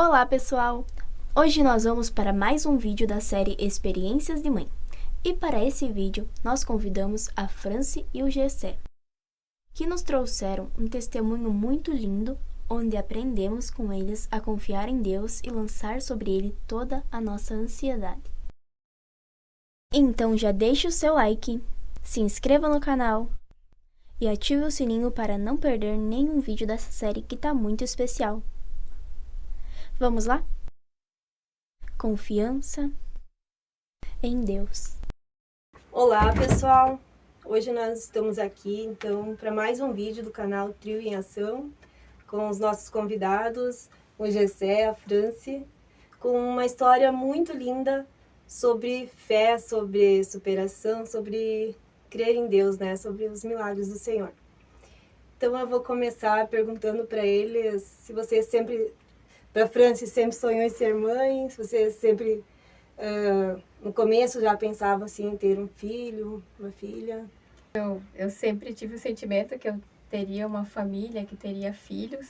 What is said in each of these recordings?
Olá, pessoal! Hoje nós vamos para mais um vídeo da série Experiências de Mãe. E para esse vídeo, nós convidamos a Franci e o Gessé, que nos trouxeram um testemunho muito lindo, onde aprendemos com eles a confiar em Deus e lançar sobre Ele toda a nossa ansiedade. Então já deixe o seu like, se inscreva no canal e ative o sininho para não perder nenhum vídeo dessa série que está muito especial. Vamos lá? Confiança em Deus. Olá, pessoal! Hoje nós estamos aqui, então, para mais um vídeo do canal Trio em Ação, com os nossos convidados, o Gessé, a Franci, com uma história muito linda sobre fé, sobre superação, sobre crer em Deus, né? Sobre os milagres do Senhor. Então, eu vou começar perguntando para eles se você sempre, para a Franci, sempre sonhou em ser mãe, se você sempre... no começo já pensava assim em ter um filho, uma filha? Eu sempre tive o sentimento que eu teria uma família, que teria filhos,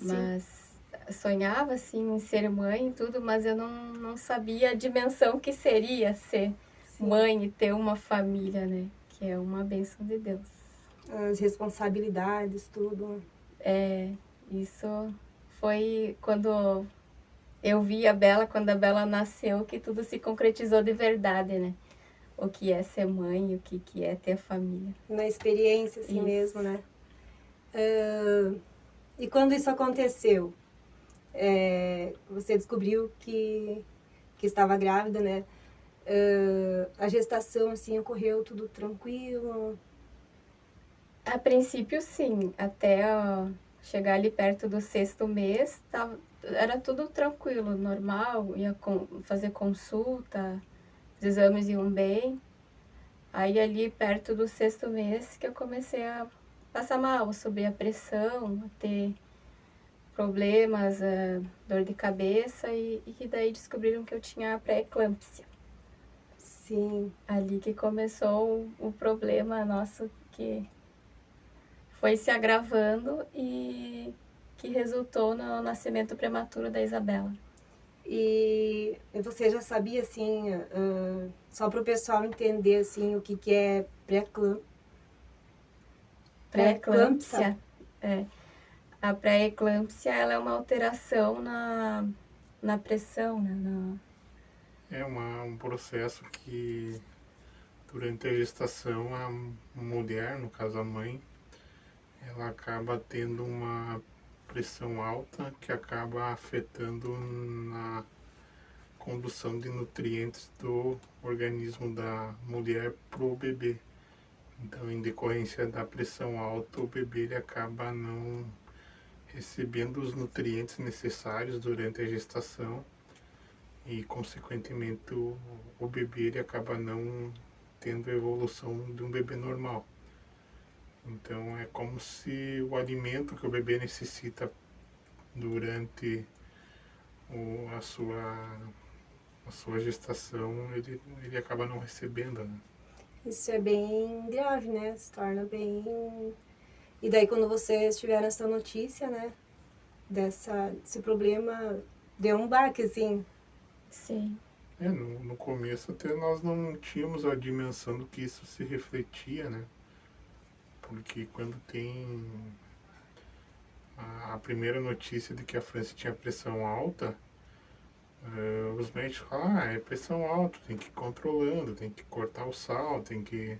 mas sonhava assim em ser mãe e tudo, mas eu não sabia a dimensão que seria ser mãe e ter uma família, né? Que é uma bênção de Deus. As responsabilidades, tudo. Isso foi quando eu vi a Bela, quando a Bela nasceu, que tudo se concretizou de verdade, né? O que é ser mãe, o que é ter família. Na experiência assim mesmo, né? E quando isso aconteceu, você descobriu que estava grávida, né? A gestação assim ocorreu tudo tranquilo? A princípio, sim. Até chegar ali perto do 6º mês, era tudo tranquilo, normal. Ia fazer consulta, os exames iam bem. Aí ali perto do 6º mês que eu comecei a passar mal, subir a pressão, a ter problemas, dor de cabeça e daí descobriram que eu tinha pré-eclâmpsia. Sim. Ali que começou o problema nosso, que foi se agravando e que resultou no nascimento prematuro da Isabela. E você já sabia assim, só para o pessoal entender assim o que é Pré-eclâmpsia? A pré-eclâmpsia, ela é uma alteração na pressão, né? É um processo que, durante a gestação, a mulher, no caso a mãe, ela acaba tendo uma pressão alta que acaba afetando na condução de nutrientes do organismo da mulher para o bebê. Então, em decorrência da pressão alta, o bebê ele acaba não recebendo os nutrientes necessários durante a gestação e, consequentemente, o bebê ele acaba não tendo a evolução de um bebê normal. Então, é como se o alimento que o bebê necessita durante a sua gestação, ele acaba não recebendo, né? Isso é bem grave, né? Se torna bem... E daí quando vocês tiveram essa notícia, né? Desse problema, deu um baque, assim. Sim. No começo até nós não tínhamos a dimensão do que isso se refletia, né? Porque quando tem a primeira notícia de que a França tinha pressão alta, os médicos falam, é pressão alta, tem que ir controlando, tem que cortar o sal, tem que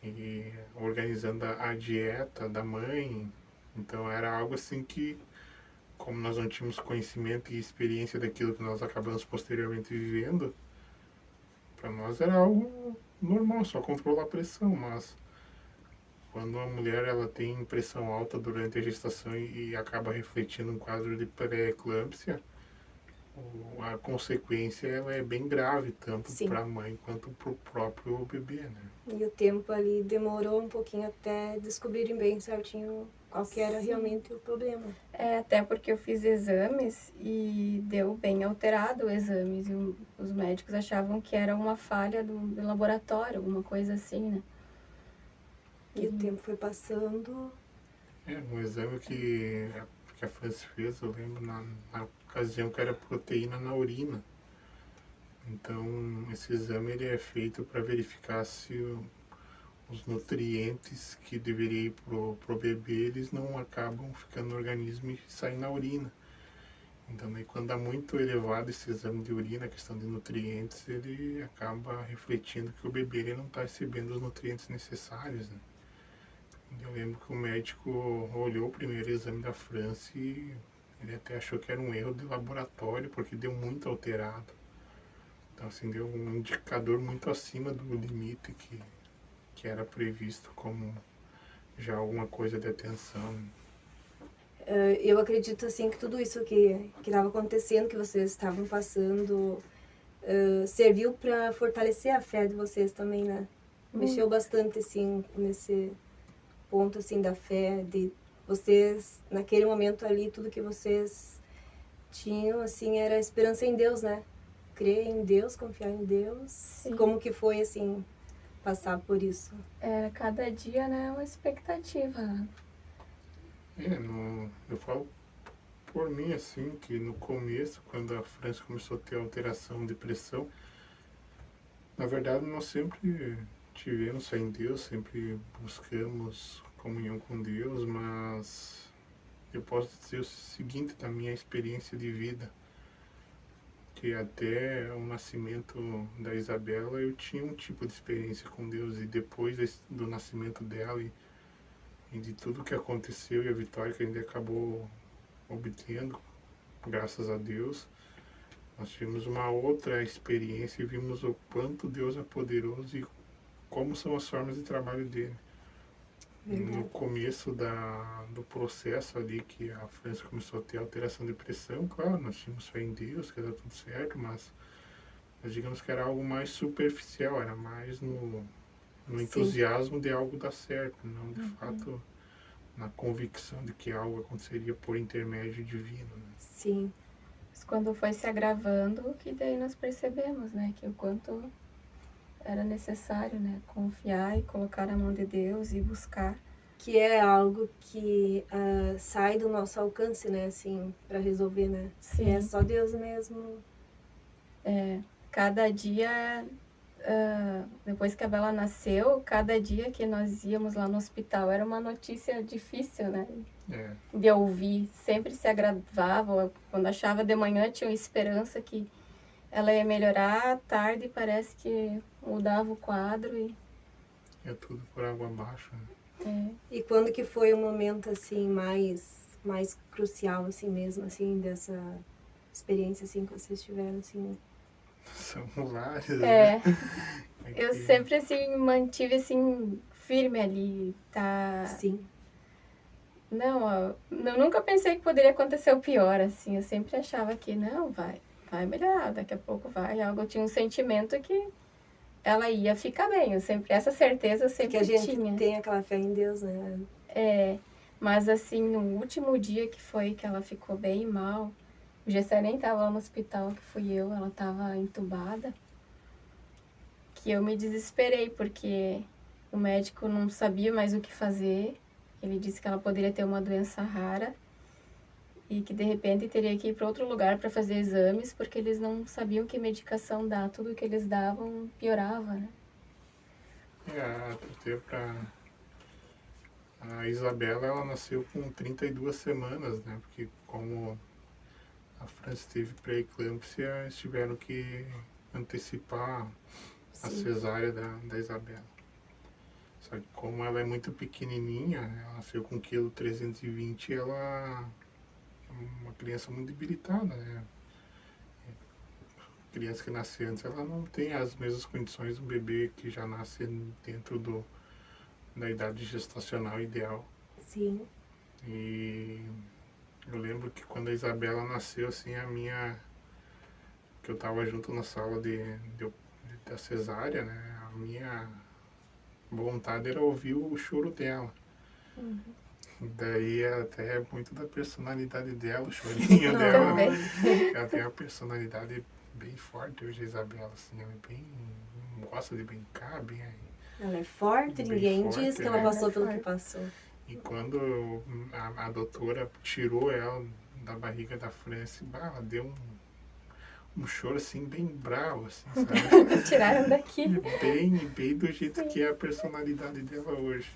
ir organizando a dieta da mãe. Então era algo assim que, como nós não tínhamos conhecimento e experiência daquilo que nós acabamos posteriormente vivendo, para nós era algo normal, só controlar a pressão, mas quando a mulher ela tem pressão alta durante a gestação e acaba refletindo um quadro de pré-eclâmpsia, a consequência ela é bem grave, tanto para a mãe quanto para o próprio bebê, né? E o tempo ali demorou um pouquinho até descobrirem bem certinho qual que era realmente o problema. Até porque eu fiz exames e deu bem alterado o exames. E os médicos achavam que era uma falha do laboratório, alguma coisa assim, né? E o tempo foi passando. Um exame que que a Franci fez, eu lembro na ocasião que era proteína na urina. Então, esse exame ele é feito para verificar se os nutrientes que deveriam ir pro bebê, eles não acabam ficando no organismo e saem na urina. Então, aí, quando dá muito elevado esse exame de urina, a questão de nutrientes, ele acaba refletindo que o bebê ele não está recebendo os nutrientes necessários, né? Eu lembro que o médico olhou o primeiro exame da França e ele até achou que era um erro de laboratório, porque deu muito alterado. Então, assim, deu um indicador muito acima do limite que era previsto como já alguma coisa de atenção. Eu acredito, assim, que tudo isso que estava acontecendo, que vocês estavam passando, serviu para fortalecer a fé de vocês também, né? Mexeu bastante, assim, nesse ponto, assim, da fé, de vocês, naquele momento ali, tudo que vocês tinham, assim, era esperança em Deus, né? Crer em Deus, confiar em Deus. Sim. Como que foi, assim, passar por isso? Cada dia, né, uma expectativa, né? Eu falo por mim, assim, que no começo, quando a França começou a ter alteração de pressão, na verdade nós sempre tivemos fé em Deus, sempre buscamos comunhão com Deus, mas eu posso dizer o seguinte da minha experiência de vida, que até o nascimento da Isabela eu tinha um tipo de experiência com Deus, e depois do nascimento dela e de tudo que aconteceu e a vitória que a gente acabou obtendo, graças a Deus, nós tivemos uma outra experiência e vimos o quanto Deus é poderoso e como são as formas de trabalho dele. No começo do processo ali que a França começou a ter alteração de pressão, claro, nós tínhamos fé em Deus, que ia dar tudo certo, mas digamos que era algo mais superficial, era mais no entusiasmo de algo dar certo, não de fato na convicção de que algo aconteceria por intermédio divino. Né? Sim. Mas quando foi se agravando, que daí nós percebemos, né, que o quanto era necessário, né, confiar e colocar na mão de Deus e buscar. Que é algo que sai do nosso alcance, né, assim, para resolver, né? Sim. É só Deus mesmo. Cada dia, depois que a Bela nasceu, cada dia que nós íamos lá no hospital era uma notícia difícil, né? De ouvir. Sempre se agravava. Quando achava de manhã, tinha esperança que ela ia melhorar. À tarde, parece que mudava o quadro e... É tudo por água abaixo, né? E quando que foi o momento, assim, mais crucial, assim mesmo, assim, dessa experiência, assim, que vocês tiveram, assim? São várias, né? Eu sempre, assim, mantive, assim, firme ali, tá? Sim. Não, eu nunca pensei que poderia acontecer o pior, assim. Eu sempre achava que, não, vai melhorar, daqui a pouco vai. Eu tinha um sentimento que ela ia ficar bem. Essa certeza eu sempre tinha. Que a gente tem aquela fé em Deus, né? Mas assim, no último dia que foi que ela ficou bem mal, o Gessé nem estava lá no hospital, que fui eu, ela estava entubada, que eu me desesperei, porque o médico não sabia mais o que fazer. Ele disse que ela poderia ter uma doença rara e que de repente teria que ir para outro lugar para fazer exames, porque eles não sabiam que medicação dar. Tudo que eles davam piorava, né? Até a Isabela, ela nasceu com 32 semanas, né? Porque como a França teve pré-eclâmpsia, eles tiveram que antecipar a cesárea da Isabela. Só que como ela é muito pequenininha, ela nasceu com 1,320 kg, ela é uma criança muito debilitada, né? A criança que nasce antes, ela não tem as mesmas condições do bebê que já nasce dentro da idade gestacional ideal. Sim. E eu lembro que quando a Isabela nasceu, assim, que eu tava junto na sala da cesárea, né? A minha vontade era ouvir o choro dela. Daí até é muito da personalidade dela, o chorinho dela. Ela tem uma personalidade bem forte hoje, a Isabela, assim, ela é bem, gosta de brincar, bem. Ela é forte, ninguém diz que ela passou pelo que passou. E quando a doutora tirou ela da barriga da Franci, ela deu um choro assim bem bravo, assim, sabe? Tiraram daqui. Bem do jeito que é a personalidade dela hoje.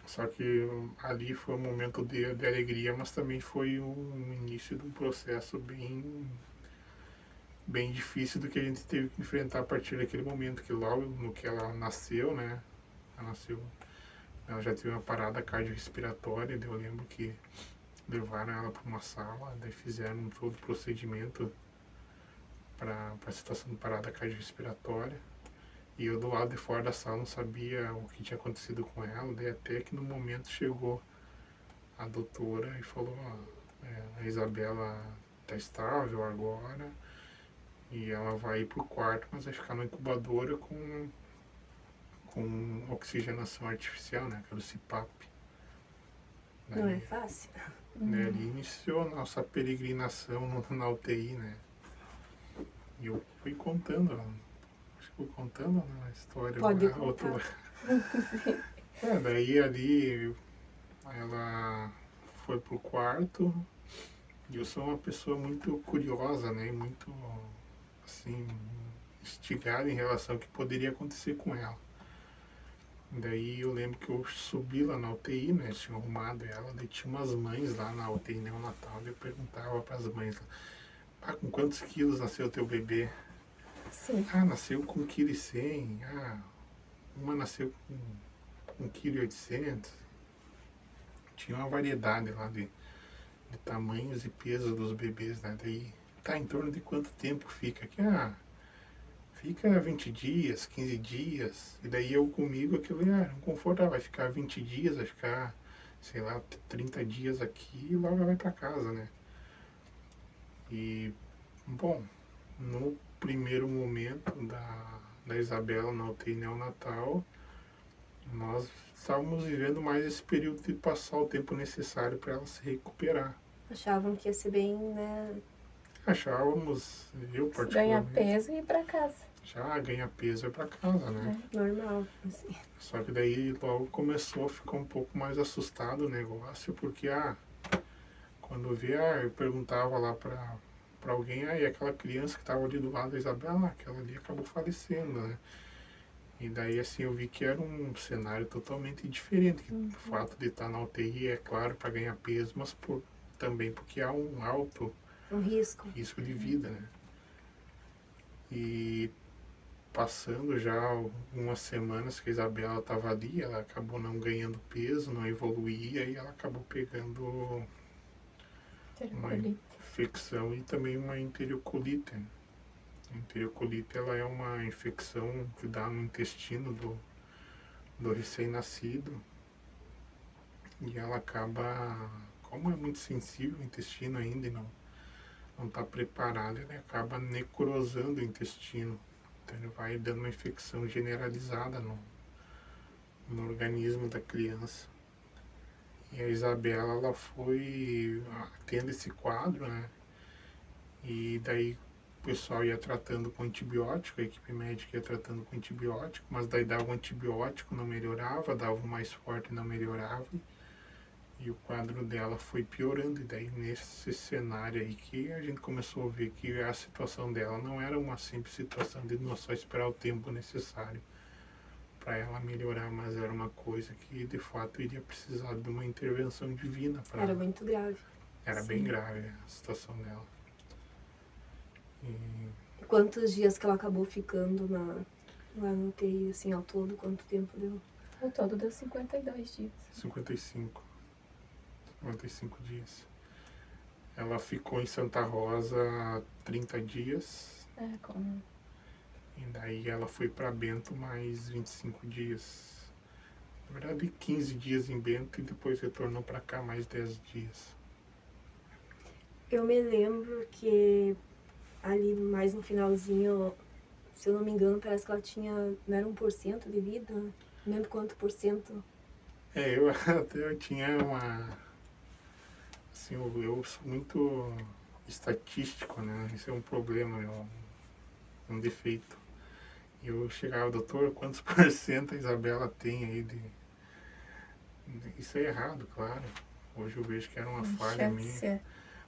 Só que ali foi um momento de alegria, mas também foi um início de um processo bem difícil do que a gente teve que enfrentar a partir daquele momento, que logo no que ela nasceu, né? Ela já teve uma parada cardiorrespiratória, daí eu lembro que levaram ela para uma sala, daí fizeram todo o procedimento para a situação de parada cardiorrespiratória. E eu do lado de fora da sala não sabia o que tinha acontecido com ela, daí até que no momento chegou a doutora e falou, a Isabela está estável agora e ela vai ir pro quarto, mas vai ficar na incubadora com oxigenação artificial, né, que era o CPAP. Não é fácil. Né, ali iniciou a nossa peregrinação na UTI, né. E eu fui contando, acho que fui contando a história. Pode né, contar. Daí ali ela foi pro quarto e eu sou uma pessoa muito curiosa, né, muito, assim, instigada em relação ao que poderia acontecer com ela. Daí eu lembro que eu subi lá na UTI, né? Tinha arrumado ela, daí tinha umas mães lá na UTI neonatal, e eu perguntava para as mães, com quantos quilos nasceu teu bebê? Sim. Nasceu com 1,1 kg. Uma nasceu com 1,8 kg. Tinha uma variedade lá de tamanhos e pesos dos bebês, né? Daí, em torno de quanto tempo fica aqui? Fica 20 dias, 15 dias. E daí eu comigo, aquilo, não confortável, vai ficar 20 dias, vai ficar, sei lá, 30 dias aqui e logo vai para casa, né? E, bom, no primeiro momento da Isabela na UTI neonatal, nós estávamos vivendo mais esse período de passar o tempo necessário para ela se recuperar. Achavam que ia ser bem, né? Achávamos, eu Ganhar particularmente, peso e ir pra casa. já ganha peso é para casa, né? Normal, assim. Só que daí logo começou a ficar um pouco mais assustado o negócio, porque quando via, eu perguntava lá para alguém, e aquela criança que estava ali do lado da Isabela, aquela ali acabou falecendo, né? E daí assim eu vi que era um cenário totalmente diferente, que o fato de estar na UTI é claro para ganhar peso, mas também porque há um alto Um risco. risco de vida, né? E passando já algumas semanas que a Isabela estava ali, ela acabou não ganhando peso, não evoluía e ela acabou pegando uma Enterocolite. infecção e também uma enterocolite. A enterocolite ela é uma infecção que dá no intestino do recém-nascido e ela acaba, como é muito sensível o intestino ainda e não está preparado, ele acaba necrosando o intestino. Então ele vai dando uma infecção generalizada no organismo da criança. E a Isabela, ela foi tendo esse quadro, né? E daí o pessoal ia tratando com antibiótico, a equipe médica ia tratando com antibiótico, mas daí dava um antibiótico, não melhorava, dava um mais forte, não melhorava. E o quadro dela foi piorando, e daí nesse cenário aí que a gente começou a ver que a situação dela não era uma simples situação de nós só esperar o tempo necessário para ela melhorar, mas era uma coisa que de fato iria precisar de uma intervenção divina para Era ela. muito grave. Era Sim. bem grave a situação dela. E Quantos dias que ela acabou ficando lá no UTI, assim, ao todo? Quanto tempo deu? Ao todo deu 52 dias. 55 dias. Ela ficou em Santa Rosa 30 dias. E daí ela foi para Bento mais 25 dias. Na verdade, 15 dias em Bento e depois retornou para cá mais 10 dias. Eu me lembro que ali mais no finalzinho, se eu não me engano, parece que ela tinha, não era 1% de vida? Não lembro quanto por cento. Eu tinha uma... Assim, eu sou muito estatístico, né? Isso é um problema, um defeito. Eu chegava, doutor, quantos por cento a Isabela tem aí Isso é errado, claro. Hoje eu vejo que era uma falha Deixa de minha. ser.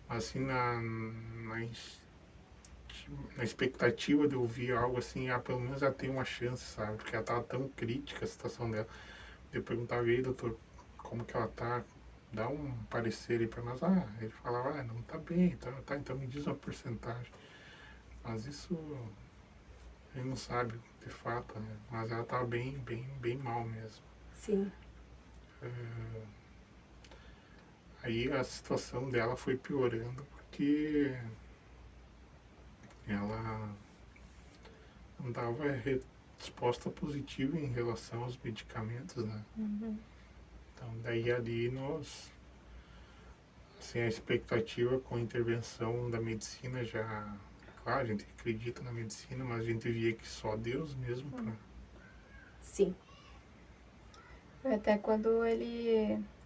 Mas assim, na expectativa de ouvir algo assim, pelo menos ela tem uma chance, sabe? Porque ela tava tão crítica a situação dela. Eu perguntava, e aí, doutor, como que ela tá? Dá um parecer aí pra nós. Ele falava, não tá bem, tá, então me diz uma porcentagem. Mas isso ele não sabe de fato, né? Mas ela tava bem mal mesmo. Sim. Aí a situação dela foi piorando porque ela não dava resposta positiva em relação aos medicamentos, né? Então daí ali nós, assim, a expectativa com a intervenção da medicina já, claro, a gente acredita na medicina, mas a gente via que só Deus mesmo para. Sim. Foi até quando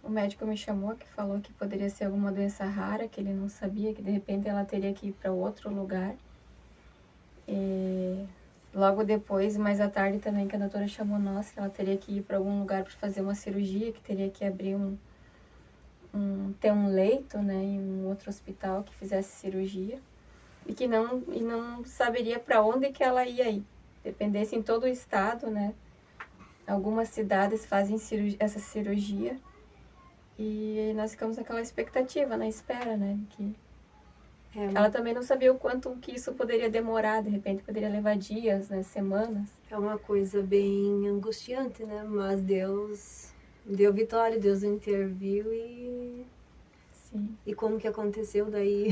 o médico me chamou, que falou que poderia ser alguma doença rara, que ele não sabia, que de repente ela teria que ir para outro lugar. E logo depois, mais à tarde também, que a doutora chamou nós, que ela teria que ir para algum lugar para fazer uma cirurgia, que teria que abrir ter um leito, né, em um outro hospital que fizesse cirurgia. E não saberia para onde que ela ia ir. Dependesse em todo o estado, né? Algumas cidades fazem essa cirurgia. E nós ficamos naquela expectativa, na espera, né? Que ela também não sabia o quanto que isso poderia demorar, de repente poderia levar dias, né? Semanas. É uma coisa bem angustiante, né? Mas Deus deu vitória, Deus interviu Sim. e como que aconteceu daí?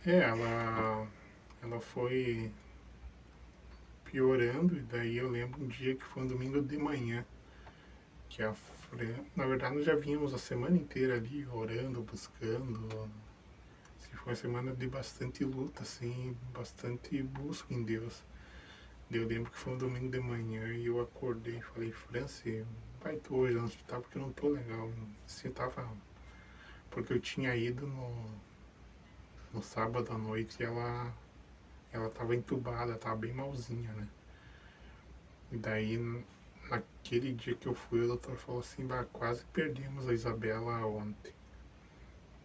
Ela foi piorando, e daí eu lembro um dia que foi um domingo de manhã, que na verdade nós já vínhamos a semana inteira ali orando, buscando. Foi uma semana de bastante luta, assim, bastante busca em Deus. Eu lembro que foi um domingo de manhã e eu acordei e falei, Franci, vai tu hoje no hospital porque eu não tô legal. Assim, porque eu tinha ido no sábado à noite e ela tava entubada, tava bem malzinha, né? E daí, naquele dia que eu fui, o doutor falou assim, quase perdemos a Isabela ontem.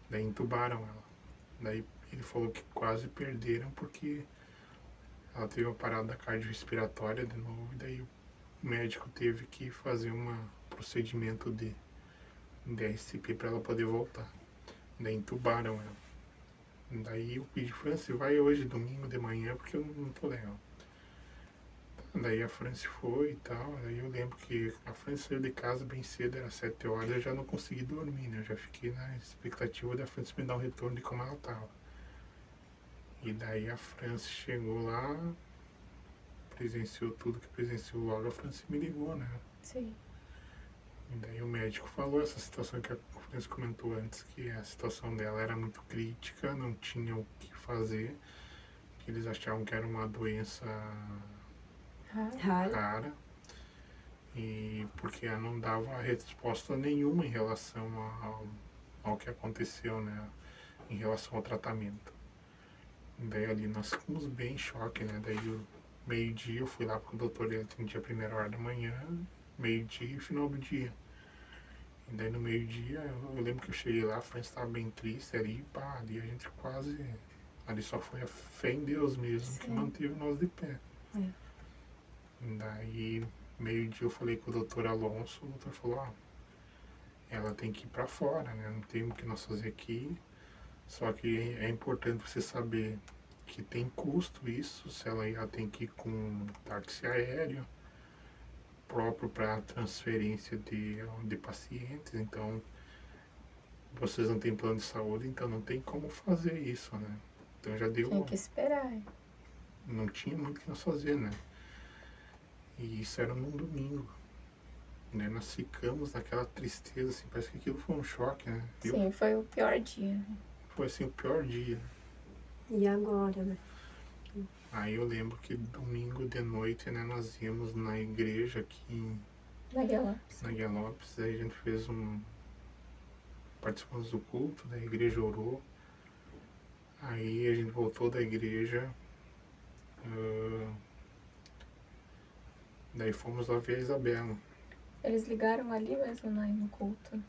Daí entubaram ela. Daí ele falou que quase perderam porque ela teve uma parada cardiorrespiratória de novo, e daí o médico teve que fazer um procedimento de DSP para ela poder voltar. Daí entubaram ela. Daí eu pedi, Franci, vai hoje, domingo de manhã, porque eu não tô legal. Daí a Franci foi e tal, aí eu lembro que a Franci saiu de casa bem cedo, era 7 horas, eu já não consegui dormir, né? Eu já fiquei na expectativa da Franci me dar um retorno de como ela tava. E daí a Franci chegou lá, presenciou tudo que presenciou logo, a Franci me ligou, né? Sim. E daí o médico falou essa situação que a Franci comentou antes, que a situação dela era muito crítica, não tinha o que fazer, que eles achavam que era uma doença rara, e porque ela não dava resposta nenhuma em relação ao que aconteceu, né? Em relação ao tratamento. E daí ali nós ficamos bem em choque, né? Daí meio-dia eu fui lá porque o doutor ele atendia a primeira hora da manhã, meio-dia e final do dia. E daí no meio-dia, eu lembro que eu cheguei lá, a França estava bem triste ali, ali a gente quase. Ali só foi a fé em Deus mesmo que manteve nós de pé. E daí, meio-dia eu falei com o doutor Alonso, o doutor falou, ela tem que ir para fora, né? Não tem o que nós fazer aqui. Só que é importante você saber que tem custo isso, se ela tem que ir com táxi aéreo próprio para transferência de pacientes, então vocês não têm plano de saúde, então não tem como fazer isso, né? Então já deu. Tinha que esperar. Não tinha muito o que nós fazer, né? E isso era num domingo. Né? Nós ficamos naquela tristeza, assim, parece que aquilo foi um choque, né? Sim, foi o pior dia. Foi assim o pior dia. E agora, né? Aí eu lembro que domingo de noite, né, nós íamos na igreja aqui em Guia Lopes, aí a gente fez participamos do culto, da igreja orou, aí a gente voltou da igreja, daí fomos lá ver a Isabela. Eles ligaram ali mesmo no culto.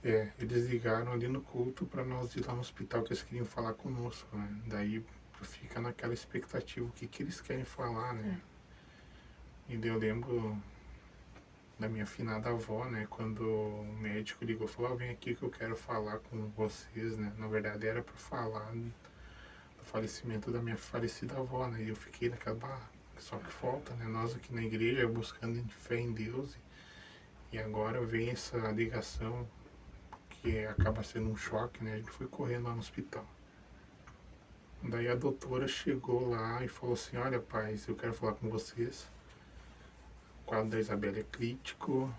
Eles ligaram ali no culto para nós ir lá no hospital que eles queriam falar conosco, né? Daí fica naquela expectativa, o que eles querem falar, né? E daí eu lembro da minha finada avó, né? Quando o médico ligou e falou, vem aqui que eu quero falar com vocês, né? Na verdade era para falar do falecimento da minha falecida avó, né? E eu fiquei naquela, só que falta, né? Nós aqui na igreja buscando fé em Deus e agora vem essa ligação que acaba sendo um choque, né? A gente foi correndo lá no hospital. Daí a doutora chegou lá e falou assim, olha, pais, eu quero falar com vocês. O quadro da Isabela é crítico.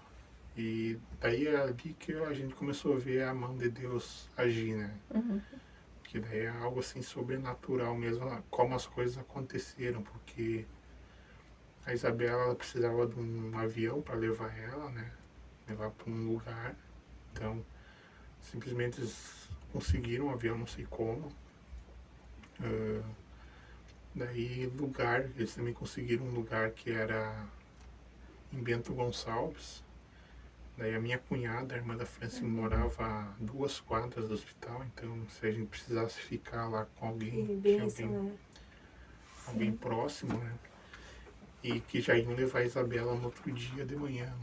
E daí é ali que a gente começou a ver a mão de Deus agir, né? Que daí é algo assim sobrenatural mesmo, como as coisas aconteceram, porque a Isabela ela precisava de um avião para levar ela, né? Levar para um lugar. Então, simplesmente eles conseguiram um avião, não sei como. Daí lugar, eles também conseguiram um lugar que era em Bento Gonçalves. Daí a minha cunhada, a irmã da França, morava a 2 quadras do hospital, então se a gente precisasse ficar lá com alguém, tinha alguém próximo, né? E que já iam levar a Isabela no outro dia de manhã,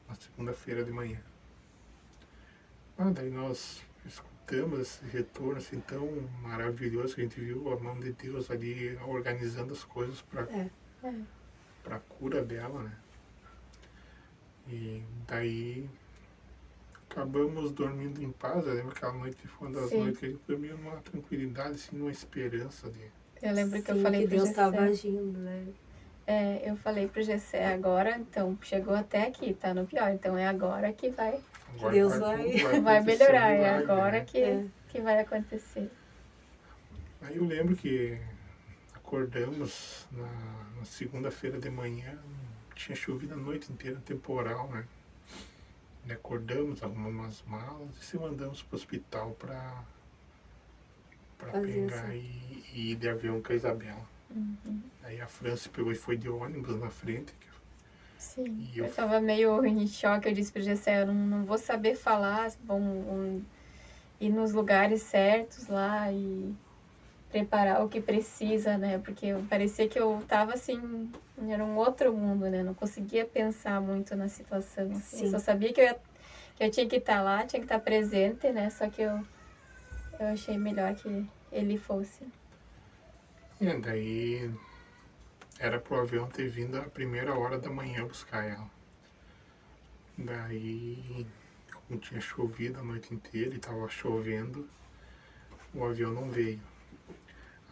na segunda-feira de manhã. Daí nós escutamos esse retorno assim tão maravilhoso que a gente viu a mão de Deus ali organizando as coisas para a cura dela, né? E daí acabamos dormindo em paz. Eu lembro que aquela noite foi uma das noites que a gente dormiu numa tranquilidade, assim, numa esperança de... Eu lembro que eu falei que pro Deus estava Gessé. agindo, né? Eu falei pro Gessé, agora, então, chegou até aqui, tá no pior, então é agora que vai Deus vai acontecer melhorar, um é milagre, agora né? que vai acontecer. Aí eu lembro que acordamos na segunda-feira de manhã, tinha chovido a noite inteira, temporal, né? E acordamos, arrumamos as malas e se mandamos para o hospital para pegar e ir de avião com a Isabela. Aí a França pegou e foi de ônibus na frente. Sim, E eu tava meio em choque, eu disse pro Gessé, eu não vou saber falar, vão ir nos lugares certos lá e preparar o que precisa, né? Porque parecia que eu tava assim, era um outro mundo, né? Não conseguia pensar muito na situação. Assim. Eu só sabia que eu tinha que estar lá, tinha que estar presente, né? Só que eu achei melhor que ele fosse. E daí era pro avião ter vindo a primeira hora da manhã buscar ela. Daí, como tinha chovido a noite inteira e tava chovendo, o avião não veio.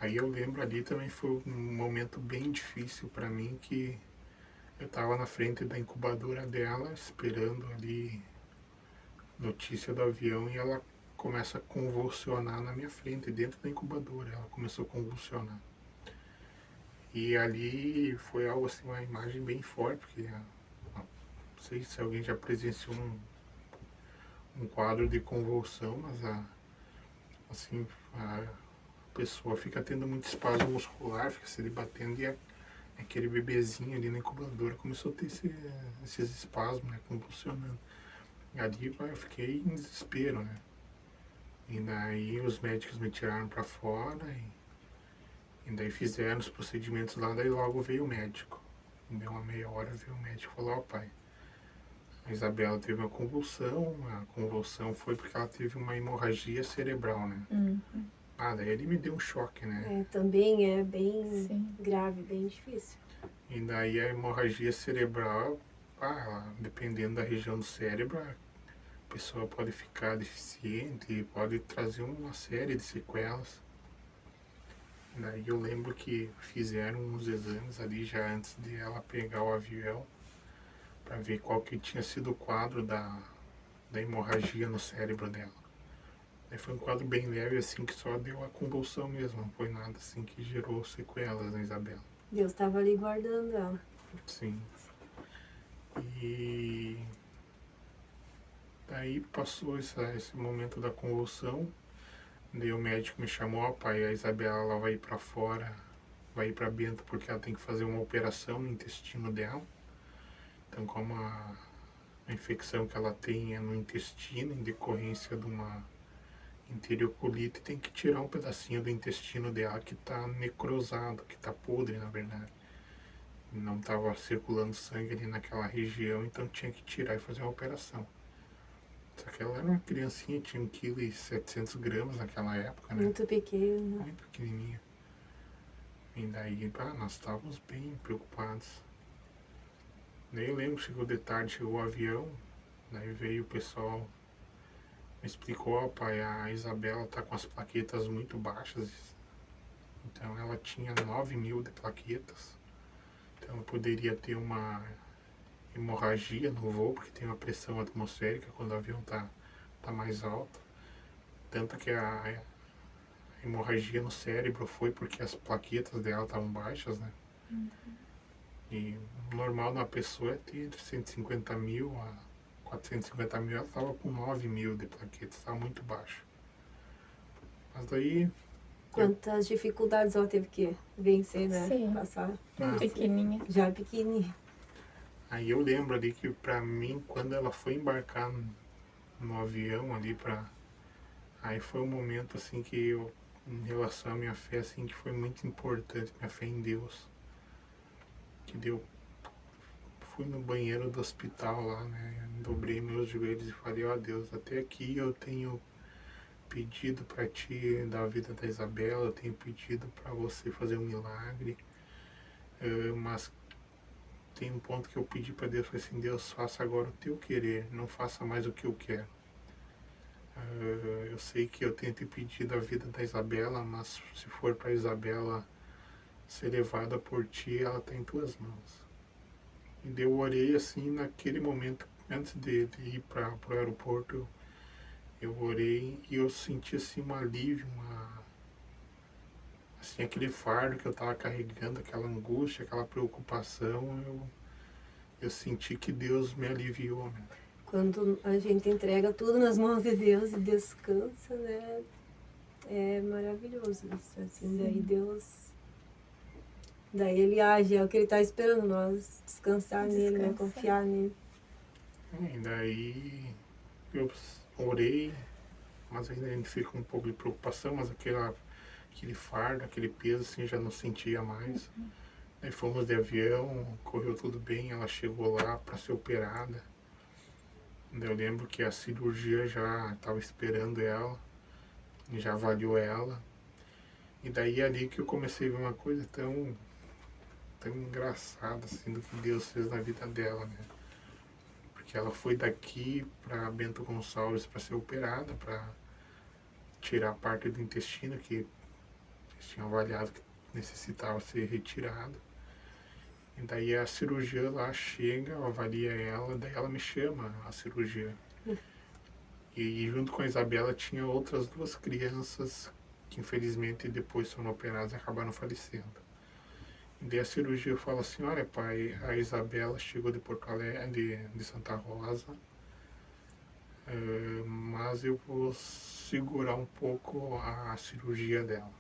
Aí eu lembro ali também foi um momento bem difícil para mim, que eu tava na frente da incubadora dela, esperando ali notícia do avião, e ela começa a convulsionar na minha frente, dentro da incubadora. Ela começou a convulsionar. E ali foi algo assim, uma imagem bem forte, porque não sei se alguém já presenciou um quadro de convulsão, mas a pessoa fica tendo muito espasmo muscular, fica se debatendo, e aquele bebezinho ali na incubadora começou a ter esses espasmos, né, convulsionando. E ali eu fiquei em desespero, né? E daí os médicos me tiraram para fora e daí fizeram os procedimentos lá, daí logo veio o médico. Deu uma meia hora, veio o médico e falou, ó pai, a Isabela teve uma convulsão, a convulsão foi porque ela teve uma hemorragia cerebral, né? Daí ele me deu um choque, né? Também é bem grave, bem difícil. E daí a hemorragia cerebral, dependendo da região do cérebro, a pessoa pode ficar deficiente, pode trazer uma série de sequelas. Daí eu lembro que fizeram uns exames ali já antes de ela pegar o avião, para ver qual que tinha sido o quadro da hemorragia no cérebro dela. Aí foi um quadro bem leve, assim, que só deu a convulsão mesmo, não foi nada assim que gerou sequelas na Isabela. Deus estava ali guardando ela. Sim. E daí passou esse momento da convulsão, daí o médico me chamou, ó pai, a Isabela ela vai ir para fora, vai ir para Bento porque ela tem que fazer uma operação no intestino dela. Então como infecção que ela tem é no intestino, em decorrência de uma enterocolite, tem que tirar um pedacinho do intestino dela que está necrosado, que está podre, na verdade. Não estava circulando sangue ali naquela região, então tinha que tirar e fazer uma operação. Só que ela era uma criancinha, tinha 1,7 kg naquela época, né? Muito pequeno. Muito pequenininha. E daí, nós estávamos bem preocupados. Daí eu lembro, chegou de tarde, chegou o avião, daí veio o pessoal, me explicou, ó pai, a Isabela tá com as plaquetas muito baixas, então ela tinha 9.000 de plaquetas, então ela poderia ter uma hemorragia no voo, porque tem uma pressão atmosférica quando o avião tá mais alto, tanto que a hemorragia no cérebro foi porque as plaquetas dela estavam baixas, né? E normal na pessoa é ter entre 150 mil a 450 mil, ela estava com 9.000 de plaquetas, estava muito baixo. Mas daí... Quantas dificuldades ela teve que vencer, né? Sim. Passar. Pequenininha. Já pequenininha. Aí eu lembro ali que pra mim, quando ela foi embarcar no avião ali aí foi um momento assim que eu, em relação à minha fé, assim, que foi muito importante, minha fé em Deus. Que deu... Fui no banheiro do hospital lá, né? Dobrei meus joelhos e falei, ó Deus, até aqui eu tenho pedido para ti da vida da Isabela, eu tenho pedido para você fazer um milagre, mas tem um ponto que eu pedi para Deus, falei assim, Deus, faça agora o teu querer, não faça mais o que eu quero. Eu sei que eu tenho te pedido a vida da Isabela, mas se for para Isabela ser levada por ti, ela está em tuas mãos. E daí eu orei assim, naquele momento, antes de ir para o aeroporto, eu orei e eu senti assim um alívio, assim, aquele fardo que eu estava carregando, aquela angústia, aquela preocupação, eu senti que Deus me aliviou, né? Quando a gente entrega tudo nas mãos de Deus e descansa, né? É maravilhoso isso, assim, daí Deus... Daí ele age, é o que ele está esperando nós, descansar nele, né? Confiar nele. E daí eu orei, mas ainda a gente fica um pouco de preocupação, mas aquele fardo, aquele peso, assim, já não sentia mais. Aí fomos de avião, correu tudo bem, ela chegou lá para ser operada. Daí eu lembro que a cirurgia já estava esperando ela, já avaliou ela. E daí é ali que eu comecei a ver uma coisa tão engraçada, assim, do que Deus fez na vida dela, né? Porque ela foi daqui para Bento Gonçalves para ser operada, para tirar parte do intestino que eles tinham avaliado que necessitava ser retirado. E daí a cirurgia lá chega, avalia ela, daí ela me chama a cirurgia. E junto com a Isabela tinha outras 2 crianças que infelizmente depois foram operadas e acabaram falecendo. E daí a cirurgia fala assim, olha pai, a Isabela chegou de Porto Alegre, de Santa Rosa, mas eu vou segurar um pouco a cirurgia dela.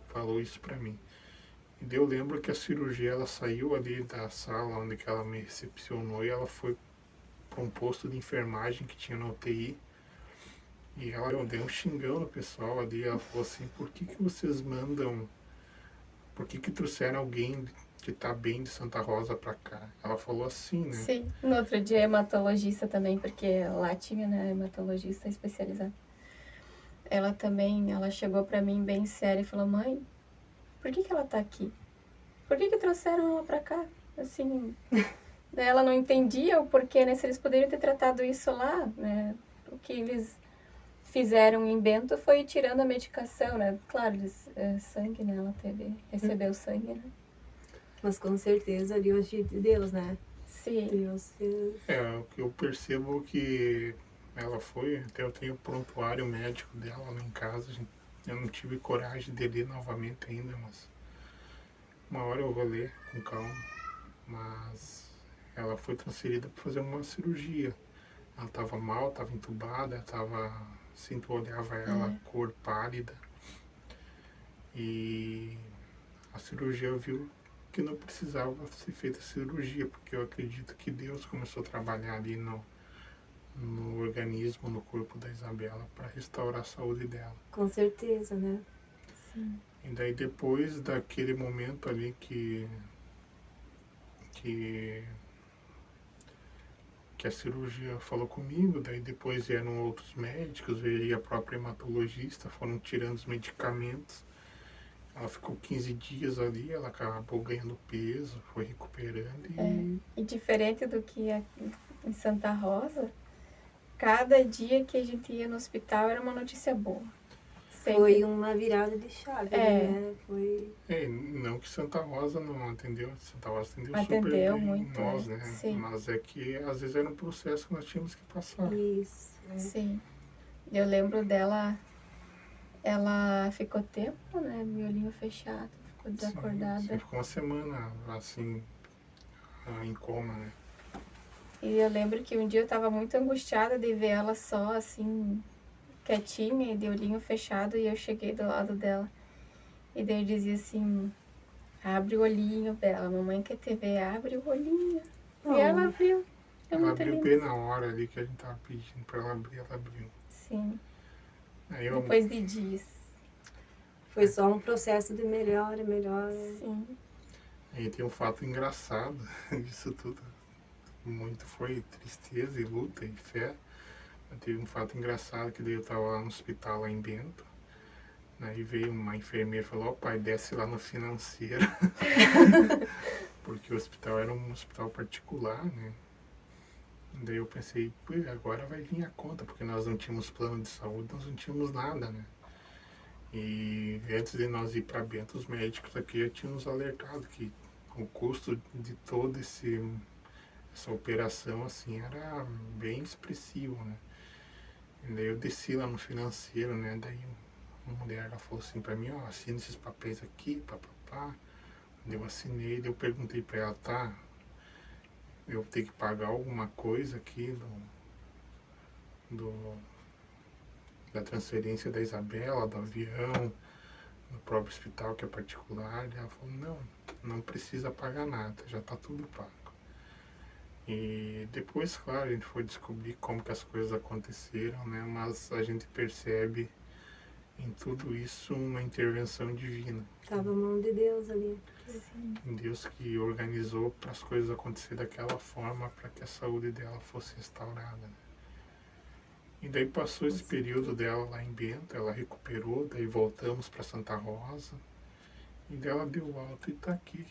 Falou isso pra mim. E daí eu lembro que a cirurgia, ela saiu ali da sala onde que ela me recepcionou e ela foi para um posto de enfermagem que tinha na UTI. E ela deu um xingão no pessoal ali, ela falou assim, por que vocês mandam... Por que trouxeram alguém que tá bem de Santa Rosa pra cá? Ela falou assim, né? Sim, no outro dia hematologista também, porque lá tinha, né, hematologista especializado. Ela também, ela chegou pra mim bem séria e falou, mãe, por que ela tá aqui? Por que trouxeram ela pra cá? Assim, daí ela não entendia o porquê, né, se eles poderiam ter tratado isso lá, né, o que eles fizeram em Bento foi tirando a medicação, né? Claro, sangue, né? Ela recebeu sangue, né? Mas com certeza ali hoje de Deus, né? Sim. Deus fez. O que eu percebo que ela foi, até eu tenho o prontuário médico dela lá em casa, eu não tive coragem de ler novamente ainda, mas uma hora eu vou ler com calma. Mas ela foi transferida para fazer uma cirurgia. Ela estava mal, estava entubada, assim, tu olhava ela, cor pálida. E a cirurgia viu que não precisava ser feita a cirurgia, porque eu acredito que Deus começou a trabalhar ali no organismo, no corpo da Isabela, para restaurar a saúde dela. Com certeza, né? Sim. E daí depois daquele momento ali que a cirurgia falou comigo, daí depois vieram outros médicos, veio a própria hematologista, foram tirando os medicamentos. Ela ficou 15 dias ali, ela acabou ganhando peso, foi recuperando E diferente do que em Santa Rosa, cada dia que a gente ia no hospital era uma notícia boa. Sempre. Foi uma virada de chave, É. né? Foi... não que Santa Rosa não atendeu, Santa Rosa atendeu Atendeu super bem muito, nós, é. né? Sim. Mas é que às vezes era um processo que nós tínhamos que passar. Isso. Sim. Eu lembro dela, ela ficou tempo, né? De olhinho fechado, ficou desacordada. Sim, ficou uma semana assim, em coma, né? E eu lembro que um dia eu tava muito angustiada de ver ela só assim, quietinha e de olhinho fechado, e eu cheguei do lado dela. E daí eu dizia assim, abre o olhinho, Bela, mamãe quer te ver, abre o olhinho. Oh. E ela abriu. É Ela muito abriu lindo. bem na hora ali que a gente tava pedindo pra ela abrir, ela abriu. Sim, Aí eu, depois de dias. Foi só um processo de melhora. Sim, aí tem um fato engraçado disso tudo. Muito foi tristeza e luta e fé. Teve um fato engraçado que daí eu tava lá no hospital lá em Bento. Aí veio uma enfermeira e falou, ó pai, desce lá no financeiro. Porque o hospital era um hospital particular, né? Daí eu pensei, pô, agora vai vir a conta, porque nós não tínhamos plano de saúde, nós não tínhamos nada, né? E antes de nós ir para Bento, os médicos aqui já tinham nos alertado que o custo de toda essa operação, assim, era bem expressivo, né? E daí eu desci lá no financeiro, né? Daí uma mulher, ela falou assim para mim, ó, assina esses papéis aqui, papapá. Daí eu assinei, daí eu perguntei para ela, tá, eu tenho que pagar alguma coisa aqui da transferência da Isabela, do avião, no próprio hospital que é particular. Ela falou, não precisa pagar nada, já está tudo pago. E depois, claro, a gente foi descobrir como que as coisas aconteceram, né? Mas a gente percebe em tudo isso uma intervenção divina. Tava a mão de Deus ali. sim, Deus que organizou para as coisas acontecerem daquela forma para que a saúde dela fosse restaurada. Né? E daí passou esse período dela lá em Bento, ela recuperou, daí voltamos para Santa Rosa, e daí ela deu alta e está aqui.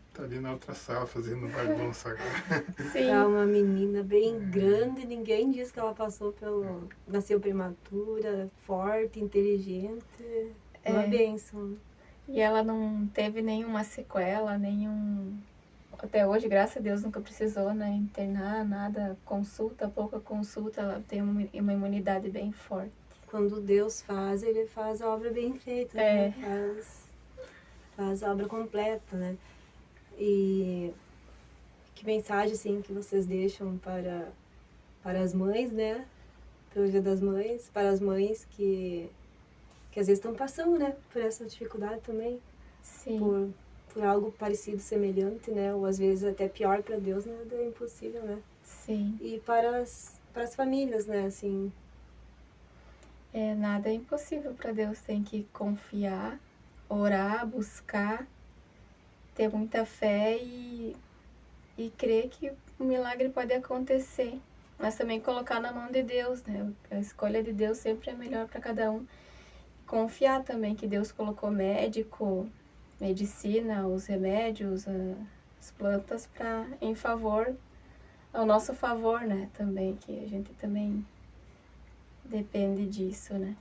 Está ali na outra sala fazendo bagunça agora. sim. Tá uma menina bem grande, ninguém diz que ela passou pelo... Nasceu prematura, forte, inteligente. Uma bênção. E ela não teve nenhuma sequela, até hoje, graças a Deus, nunca precisou, né, internar, nada, pouca consulta, ela tem uma imunidade bem forte. Quando Deus faz, Ele faz a obra bem feita, né? Faz a obra completa, né? E que mensagem, assim, que vocês deixam para as mães, né? Pelo Dia das Mães, para as mães que às vezes estão passando, né? Por essa dificuldade também. Sim. Por algo parecido, semelhante, né? Ou às vezes até pior para Deus, né? É impossível, né? Sim. E para as famílias, né? Assim, Nada é impossível para Deus, tem que confiar, orar, buscar, ter muita fé e crer que o milagre pode acontecer. Mas também colocar na mão de Deus, né? A escolha de Deus sempre é melhor para cada um. Confiar também que Deus colocou médico, medicina, os remédios, as plantas ao nosso favor, né? Também, que a gente também depende disso, né?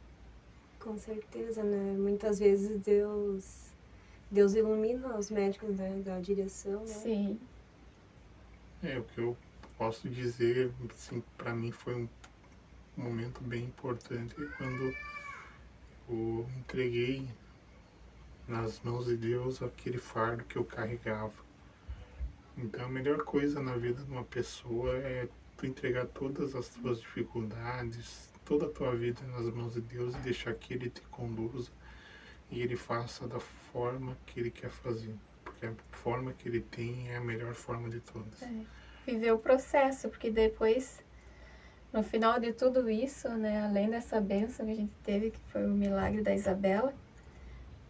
com certeza, né? Muitas vezes Deus ilumina os médicos, né? Da direção, né? Sim, O que eu posso dizer, assim, para mim foi um momento bem importante quando eu entreguei nas mãos de Deus aquele fardo que eu carregava. Então a melhor coisa na vida de uma pessoa é tu entregar todas as tuas dificuldades, toda a tua vida nas mãos de Deus e deixar que Ele te conduza e Ele faça da forma que Ele quer fazer. que a forma que ele tem é a melhor forma de todas. Viver o processo, porque depois, no final de tudo isso, né, além dessa bênção que a gente teve, que foi o milagre da Isabela,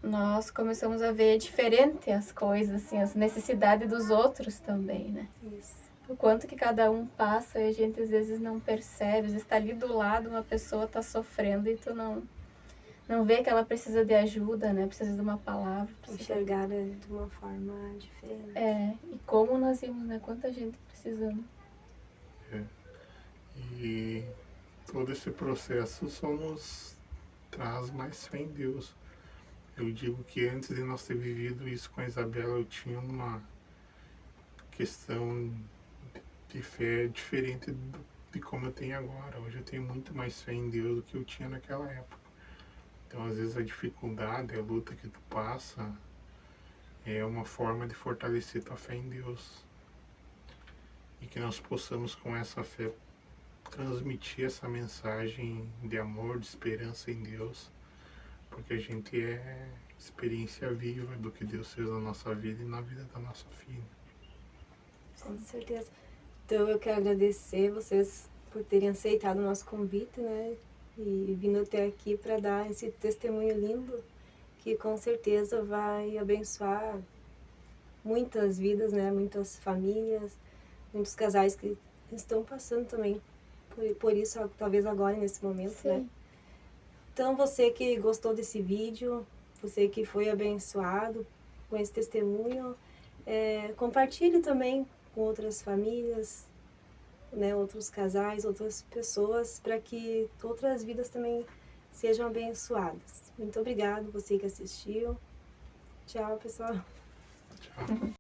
nós começamos a ver diferente as coisas, assim, as necessidades dos outros também, né? Isso. O quanto que cada um passa e a gente às vezes não percebe, às vezes está ali do lado, uma pessoa está sofrendo e tu não vê que ela precisa de ajuda, né? Precisa de uma palavra. Enxergar de uma forma diferente. E como nós vimos, né? Quanta gente precisando. E todo esse processo só nos traz mais fé em Deus. Eu digo que antes de nós ter vivido isso com a Isabela, eu tinha uma questão de fé diferente de como eu tenho agora. Hoje eu tenho muito mais fé em Deus do que eu tinha naquela época. Então, às vezes, a dificuldade, a luta que tu passa é uma forma de fortalecer tua fé em Deus. E que nós possamos, com essa fé, transmitir essa mensagem de amor, de esperança em Deus, porque a gente é experiência viva do que Deus fez na nossa vida e na vida da nossa filha. Com certeza. Então eu quero agradecer vocês por terem aceitado o nosso convite, né? E vindo até aqui para dar esse testemunho lindo, que com certeza vai abençoar muitas vidas, né? Muitas famílias, muitos casais que estão passando também por isso, talvez agora, nesse momento, Sim. né? Então, você que gostou desse vídeo, você que foi abençoado com esse testemunho, compartilhe também com outras famílias, né, outros casais, outras pessoas, para que outras vidas também sejam abençoadas. Muito obrigada, você que assistiu. Tchau, pessoal. Tchau.